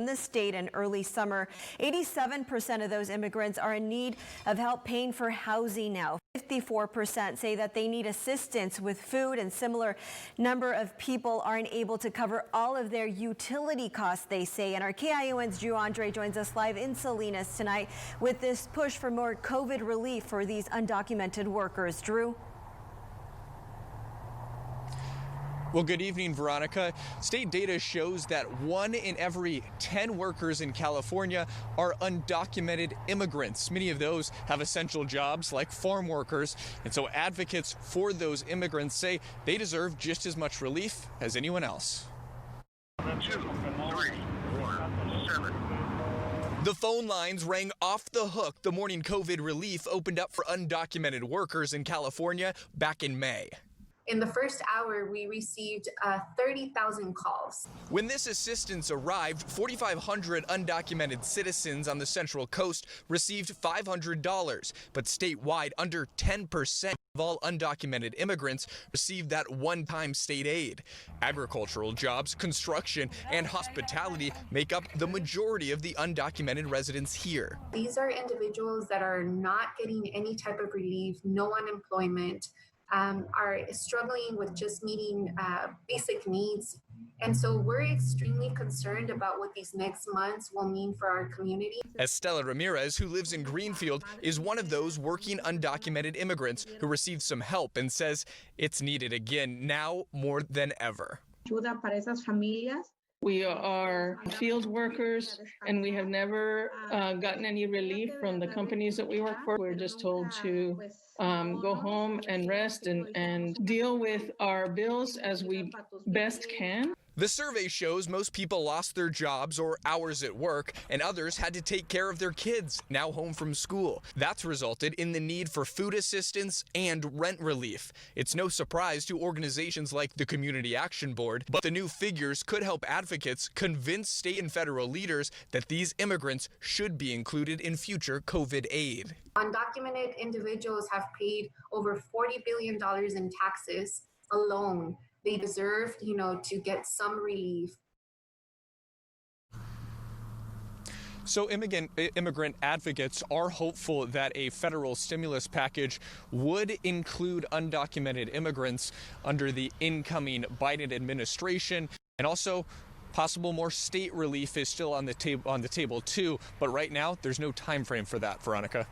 In the state in early summer, 87% of those immigrants are in need of help paying for housing now. 54% say that they need assistance with food, and similar number of people aren't able to cover all of their utility costs, they say. And our KIUN's Drew Andre joins us live in Salinas tonight with this push for more COVID relief for these undocumented workers. Drew? Well, good evening, Veronica. State data shows that 1 in every 10 workers in California are undocumented immigrants. Many of those have essential jobs like farm workers. And so advocates for those immigrants say they deserve just as much relief as anyone else. 2, 3, 4, 7. The phone lines rang off the hook the morning COVID relief opened up for undocumented workers in California back in May. In the first hour, we received 30,000 calls. When this assistance arrived, 4,500 undocumented citizens on the Central Coast received $500. But statewide, under 10% of all undocumented immigrants received that one-time state aid. Agricultural jobs, construction, and hospitality make up the majority of the undocumented residents here. These are individuals that are not getting any type of relief, no unemployment, are struggling with just meeting basic needs. And so we're extremely concerned about what these next months will mean for our community. Estela Ramirez, who lives in Greenfield, is one of those working undocumented immigrants who received some help and says it's needed again now more than ever. We are field workers, and we have never gotten any relief from the companies that we work for. We're just told to go home and rest and deal with our bills as we best can. The survey shows most people lost their jobs or hours at work, and others had to take care of their kids, now home from school. That's resulted in the need for food assistance and rent relief. It's no surprise to organizations like the Community Action Board, but the new figures could help advocates convince state and federal leaders that these immigrants should be included in future COVID aid. Undocumented individuals have paid over $40 billion in taxes alone. They deserve, to get some relief. So immigrant advocates are hopeful that a federal stimulus package would include undocumented immigrants under the incoming Biden administration, and also possible more state relief is still on the table too. But right now, there's no time frame for that, Veronica.